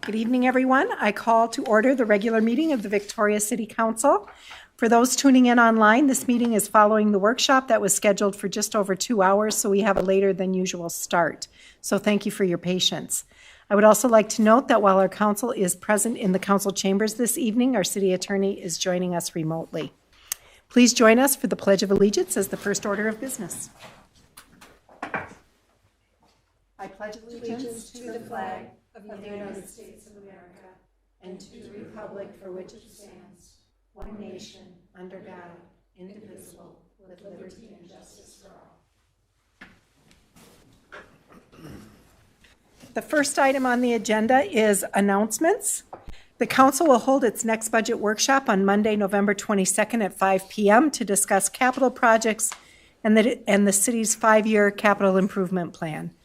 Good evening, everyone. I call to order the regular meeting of the Victoria City Council. For those tuning in online, this meeting is following the workshop that was scheduled for just over 2 hours, so we have a later than usual start. So thank you for your patience. I would also like to note that while our council is present in the council chambers this evening, our city attorney is joining us remotely. Please join us for the Pledge of Allegiance as the first order of business. I pledge allegiance to the flag of the United States of America and to the republic for which it stands, one nation, under God, indivisible, with liberty and justice for all. The first item on the agenda is announcements. The council will hold its next budget workshop on Monday, November 22nd at 5 p.m. to discuss capital projects and the city's 5-year capital improvement plan.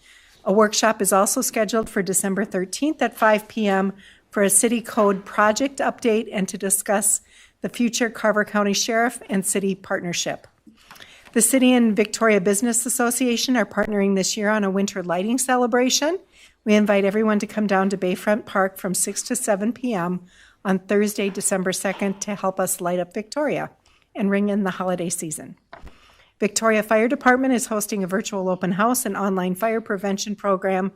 A workshop is also scheduled for December 13th at 5 p.m. for a city code project update and to discuss the future Carver County Sheriff and City partnership. The City and Victoria Business Association are partnering this year on a winter lighting celebration. We invite everyone to come down to Bayfront Park from 6 to 7 p.m. on Thursday, December 2nd to help us light up Victoria and ring in the holiday season. Victoria Fire Department is hosting a virtual open house and online fire prevention program.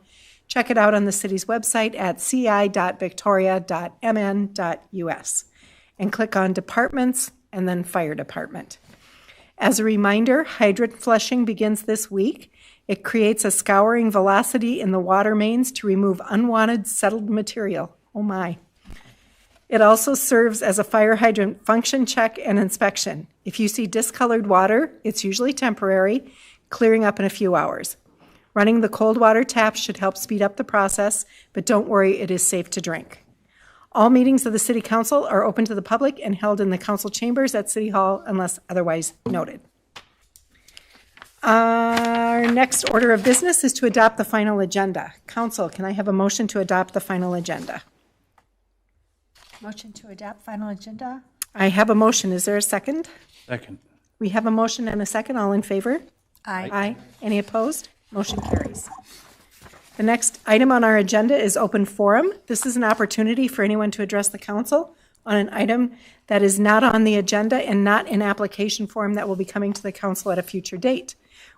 Check it out on the city's website at ci.victoria.mn.us and click on Departments and then Fire Department. As a reminder, hydrant flushing begins this week. It creates a scouring velocity in the water mains to remove unwanted settled material. Oh my. It also serves as a fire hydrant function check and inspection. If you see discolored water, it's usually temporary, clearing up in a few hours. Running the cold water tap should help speed up the process, but don't worry, it is safe to drink. All meetings of the City Council are open to the public and held in the council chambers at City Hall unless otherwise noted. Our next order of business is to adopt the final agenda. Council, can I have a motion to adopt the final agenda? Motion to adopt final agenda. I have a motion. Is there a second? Second. We have a motion and a second. All in favor? Aye. Aye. Any opposed? Motion carries. The next item on our agenda is open forum. This is an opportunity for anyone to address the council on an item that is not on the agenda and not in application form that will be coming to the council at a future date.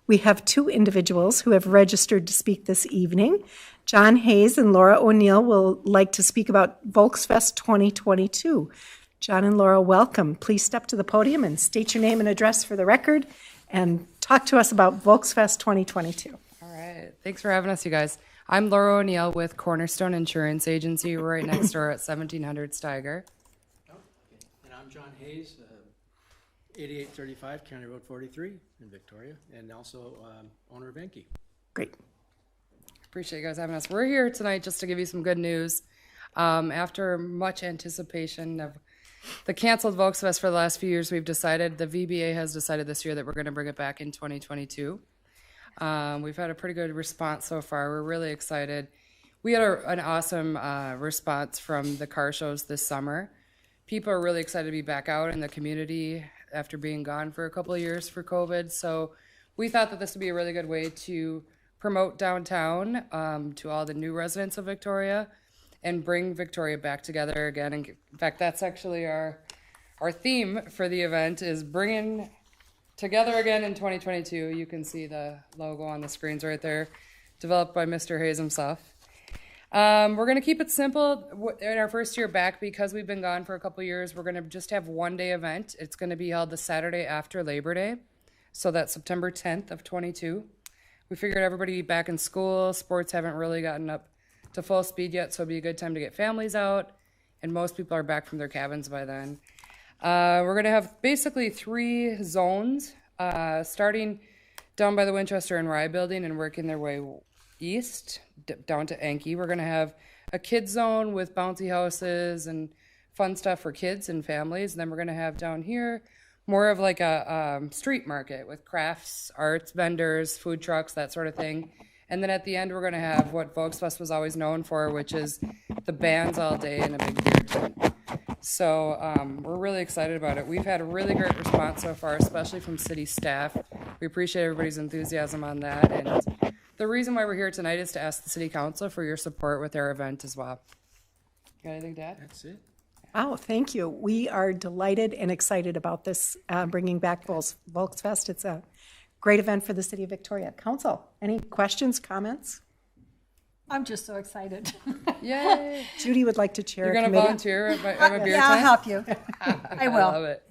We have 2 individuals who have registered to speak this evening. John Hayes and Laura O'Neill will like to speak about Volksfest 2022. John and Laura, welcome. Please step to the podium and state your name and address for the record and talk to us about Volksfest 2022. All right. Thanks for having us, you guys. I'm Laura O'Neill with Cornerstone Insurance Agency. We're right next door at 1700 Steiger. And I'm John Hayes, 8835 County Road 43 in Victoria, and also owner of Enki. Great. Appreciate you guys having us. We're here tonight just to give you some good news. After much anticipation of the canceled Volksfest for the last few years, the VBA has decided this year that we're going to bring it back in 2022. We've had a pretty good response so far. We're really excited. We had an awesome response from the car shows this summer. People are really excited to be back out in the community after being gone for a couple of years for COVID. So we thought that this would be a really good way to promote downtown to all the new residents of Victoria and bring Victoria back together again. And in fact, that's actually our theme for the event is bringing together again in 2022. You can see the logo on the screens right there, developed by Mr. Hayes himself. We're going to keep it simple in our first year back because we've been gone for a couple of years. We're going to just have one-day event. It's going to be held the Saturday after Labor Day, so that's September 10th of 22. We figured everybody be back in school. Sports haven't really gotten up to full speed yet, so it'll be a good time to get families out, and most people are back from their cabins by then. We're going to have basically 3 zones, starting down by the Winchester and Rye building and working their way east down to Enki. We're going to have a kids zone with bouncy houses and fun stuff for kids and families. And then we're going to have down here more of like a street market with crafts, arts, vendors, food trucks, that sort of thing. And then at the end, we're going to have what Volksfest was always known for, which is the bands all day and a big beer tent. So we're really excited about it. We've had a really great response so far, especially from city staff. We appreciate everybody's enthusiasm on that. And the reason why we're here tonight is to ask the City Council for your support with our event as well. Got anything to add? That's it. Oh, thank you. We are delighted and excited about this, bringing back Volksfest. It's a great event for the city of Victoria. Council, any questions, comments? I'm just so excited. Yay! Judy would like to chair You're a going to committee. volunteer at my beer Yeah, I'll time? help you. I I will. love it.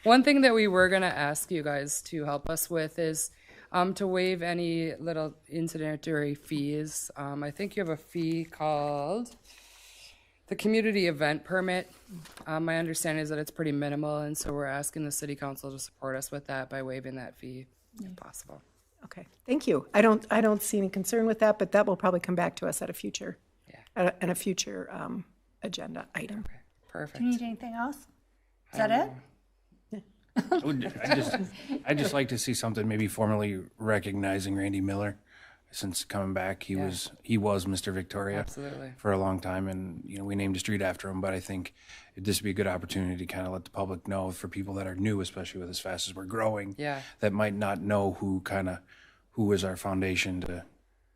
One thing that we were going to ask you guys to help us with is to waive any little incidentary fees. I think you have a fee called the community event permit. My understanding is that it's pretty minimal, and so we're asking the city council to support us with that by waiving that fee if possible. Okay, thank you. I don't see any concern with that, but that will probably come back to us at a future, at a future agenda item. Perfect. Do you need anything else? Is that it? I'd just like to see something maybe formally recognizing Randy Miller, since coming back. He was Mr. Victoria Absolutely. for a long time, and we named a street after him. But I think this would be a good opportunity to kind of let the public know, for people that are new, especially with as fast as we're growing, that might not know who is our foundation to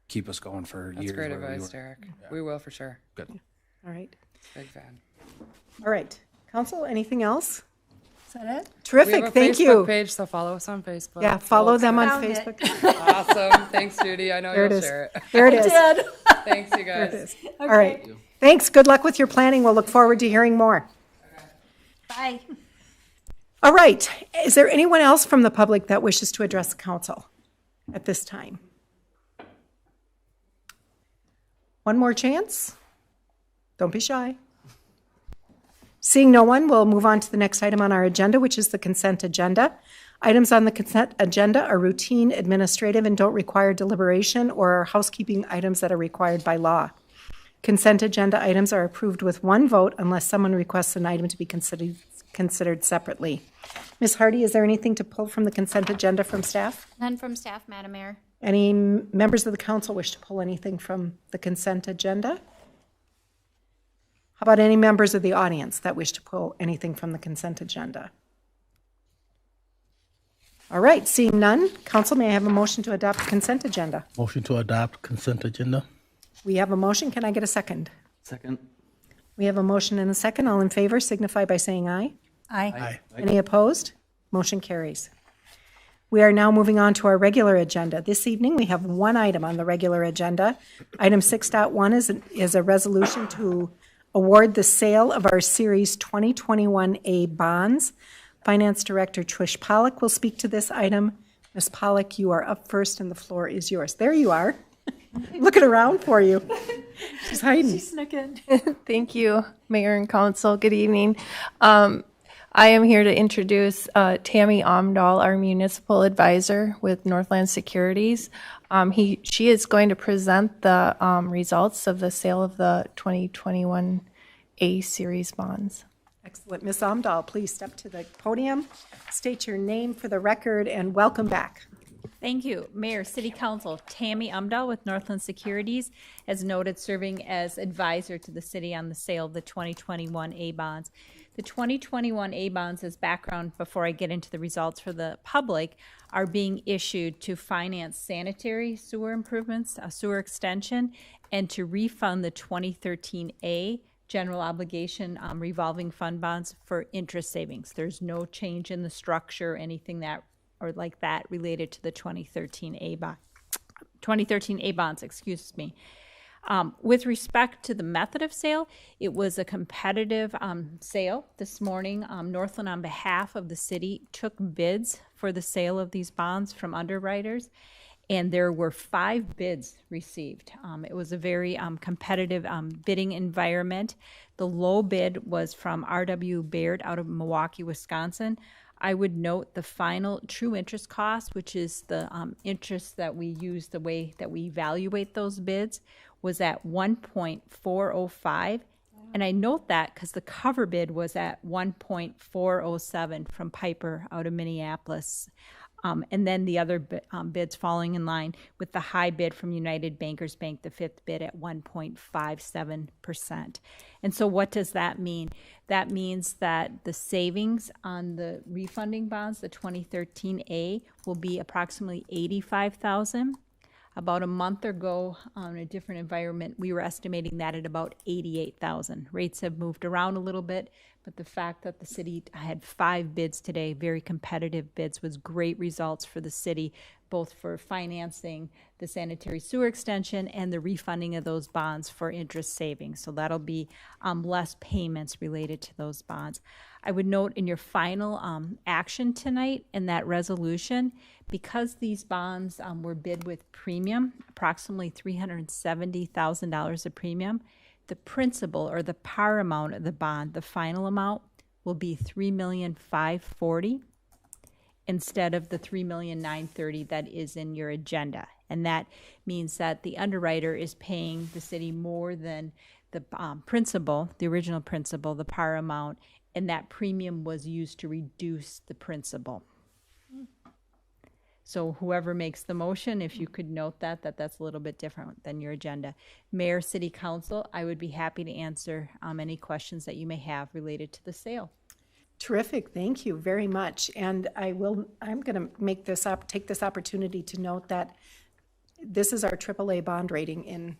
keep us going for That's years. great wherever we advice, were. Derek. We will for sure. Good. All right. Big fan. All right. Council, anything else? Is that it? Terrific, We have a thank Facebook you. page, so follow us on Facebook. Yeah, follow them on Found it. Facebook. Awesome. Thanks, Judy. I know There it you'll is. share it. There it is. Did. Thanks, you There it guys. is. All right. Thanks. Good luck with your planning. We'll look forward to hearing more. Bye. All right. Is there anyone else from the public that wishes to address the council at this time? One more chance? Don't be shy. Seeing no one, we'll move on to the next item on our agenda, which is the consent agenda. Items on the consent agenda are routine, administrative, and don't require deliberation, or are housekeeping items that are required by law. Consent agenda items are approved with one vote unless someone requests an item to be considered separately. Ms. Hardy, is there anything to pull from the consent agenda from staff? None from staff, Madam Mayor. Any members of the council wish to pull anything from the consent agenda? How about any members of the audience that wish to pull anything from the consent agenda? All right, seeing none, council, may I have a motion to adopt the consent agenda? Motion to adopt consent agenda. We have a motion. Can I get a second? Second. We have a motion and a second. All in favor signify by saying aye. Aye. Any opposed? Motion carries. We are now moving on to our regular agenda. This evening, we have one item on the regular agenda. Item 6.1 is a resolution to award the sale of our Series 2021A bonds. Finance Director Trish Pollock will speak to this item. Ms. Pollock, you are up first, and the floor is yours. There you are. Looking around for you. She's hiding. Snuck in. Thank you, Mayor and Council. Good evening. I am here to introduce Tammy Omdahl, our municipal advisor with Northland Securities. She is going to present the results of the sale of the 2021 A Series bonds. Excellent. Ms. Omdahl, please step to the podium, state your name for the record, and welcome back. Thank you. Mayor, City Council, Tammy Umdahl with Northland Securities, as noted, serving as advisor to the city on the sale of the 2021 A bonds. The 2021 A bonds, as background before I get into the results for the public, are being issued to finance sanitary sewer improvements, a sewer extension, and to refund the 2013 A general obligation revolving fund bonds for interest savings. There's no change in the structure, anything that or like that related to the 2013 A bonds, excuse me. With respect to the method of sale, it was a competitive sale this morning. Northland, on behalf of the city, took bids for the sale of these bonds from underwriters, and there were 5 bids received. It was a very competitive bidding environment. The low bid was from R.W. Baird out of Milwaukee, Wisconsin. I would note the final true interest cost, which is the interest that we use, the way that we evaluate those bids, was at 1.405. And I note that because the cover bid was at 1.407 from Piper out of Minneapolis. And then the other bids falling in line with the high bid from United Bankers Bank, the 5th bid at 1.57%. And so what does that mean? That means that the savings on the refunding bonds, the 2013 A, will be approximately $85,000. About a month ago, on a different environment, we were estimating that at about 88,000. Rates have moved around a little bit, but the fact that the city had 5 bids today, very competitive bids, was great results for the city, both for financing the sanitary sewer extension and the refunding of those bonds for interest savings. So that'll be less payments related to those bonds. I would note in your final action tonight in that resolution, because these bonds were bid with premium, approximately $370,000 of premium, the principal or the par amount of the bond, the final amount, will be $3,540,000 instead of the $3,930,000 that is in your agenda. And that means that the underwriter is paying the city more than the principal, the original principal, the par amount, and that premium was used to reduce the principal. So whoever makes the motion, if you could note that's a little bit different than your agenda. Mayor, City Council, I would be happy to answer any questions that you may have related to the sale. Terrific, thank you very much. And I'm going to take this opportunity to note that this is our AAA bond rating in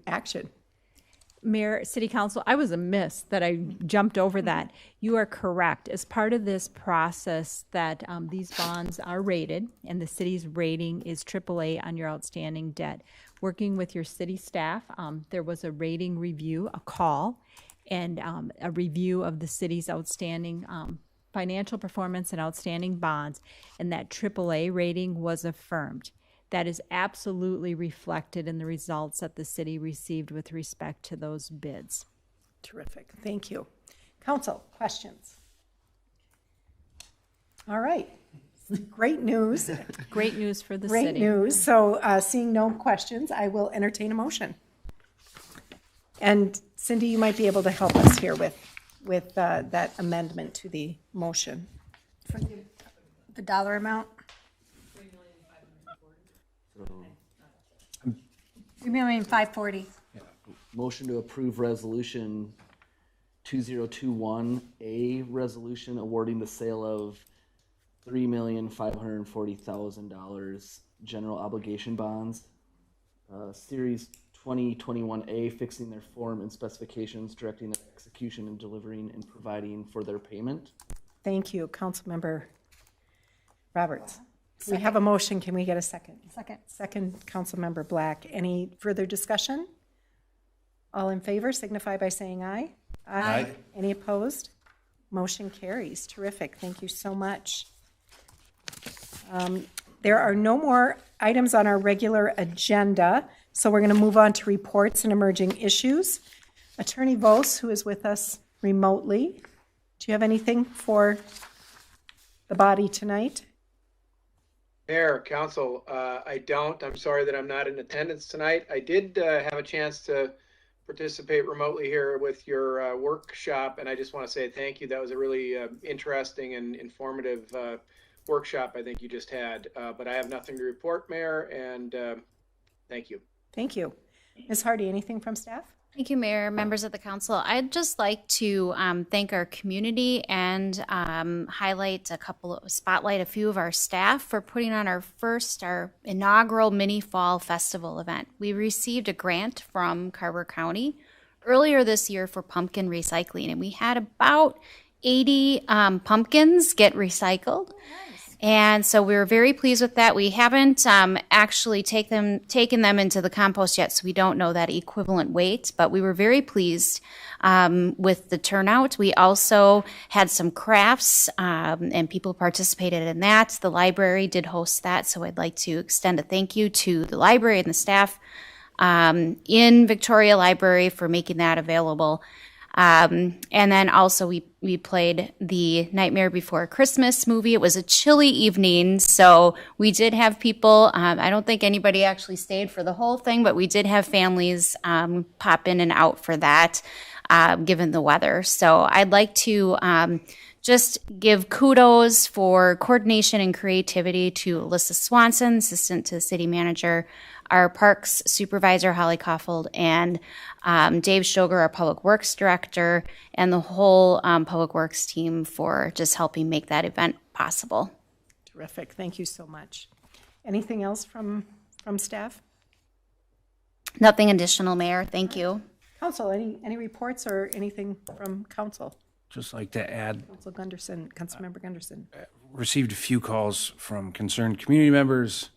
action. Mayor, City Council, I was amiss that I jumped over that. You are correct. As part of this process that these bonds are rated, and the city's rating is AAA on your outstanding debt. Working with your city staff, there was a rating review, a call, and a review of the city's outstanding financial performance and outstanding bonds, and that AAA rating was affirmed. That is absolutely reflected in the results that the city received with respect to those bids. Terrific, thank you. Council, questions? All right, great news. Great news for the Great city. news. So seeing no questions, I will entertain a motion. And Cindy, you might be able to help us here with that amendment to the motion. For the dollar amount? $3,540,000. Motion to approve resolution 2021, resolution awarding the sale of $3,540,000 general obligation bonds, series 2021A, fixing their form and specifications, directing their execution and delivering and providing for their payment. Thank you, Councilmember Roberts. We have a motion. Can we get a second? Second. Second, Councilmember Black. Any further discussion? All in favor signify by saying aye. Aye. Any opposed? Motion carries. Terrific. Thank you so much. There are no more items on our regular agenda, so we're going to move on to reports and emerging issues. Attorney Vos, who is with us remotely, do you have anything for the body tonight? Mayor, Council, I don't. I'm sorry that I'm not in attendance tonight. I did have a chance to participate remotely here with your workshop, and I just want to say thank you. That was a really interesting and informative workshop I think you just had. But I have nothing to report, Mayor, and thank you. Thank you. Ms. Hardy, anything from staff? Thank you, Mayor, members of the council. I'd just like to thank our community and spotlight a few of our staff for putting on our inaugural mini fall festival event. We received a grant from Carver County earlier this year for pumpkin recycling, and we had about 80 pumpkins get recycled. And so we were very pleased with that. We haven't actually taken them into the compost yet, so we don't know that equivalent weight, but we were very pleased with the turnout. We also had some crafts, and people participated in that. The library did host that, so I'd like to extend a thank you to the library and the staff in Victoria Library for making that available. And then also we played the Nightmare Before Christmas movie. It was a chilly evening, so we did have people, I don't think anybody actually stayed for the whole thing, but we did have families pop in and out for that, given the weather. So I'd like to just give kudos for coordination and creativity to Alyssa Swanson, assistant to the city manager, our parks supervisor, Holly Koffold, and Dave Stoger, our public works director, and the whole public works team for just helping make that event possible. Terrific. Thank you so much. Anything else from staff? Nothing additional, Mayor. Thank you. Council, any reports or anything from council? Just like to add, Councilmember Gunderson. received a few calls from concerned community members.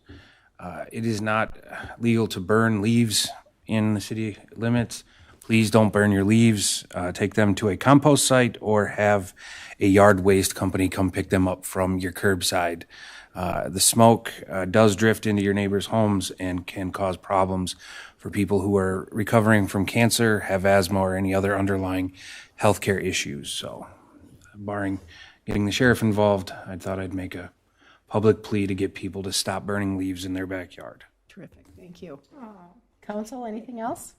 It is not legal to burn leaves in the city limits. Please don't burn your leaves. Take them to a compost site or have a yard waste company come pick them up from your curbside. The smoke does drift into your neighbors' homes and can cause problems for people who are recovering from cancer, have asthma, or any other underlying healthcare issues. So, barring getting the sheriff involved, I thought I'd make a public plea to get people to stop burning leaves in their backyard. Terrific, thank you. Council, anything else?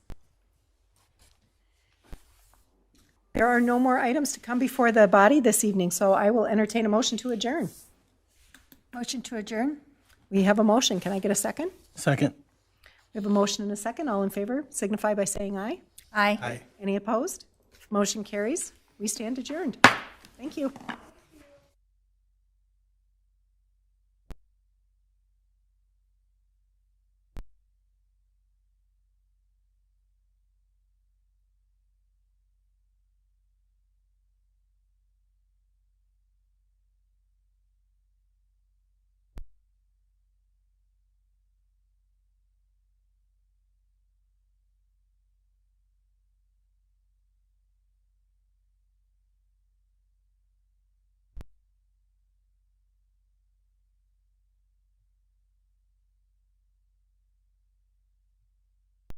There are no more items to come before the body this evening, so I will entertain a motion to adjourn. Motion to adjourn? We have a motion. Can I get a second? Second. We have a motion and a second. All in favor, signify by saying aye. Aye. Any opposed? Motion carries. We stand adjourned. Thank you.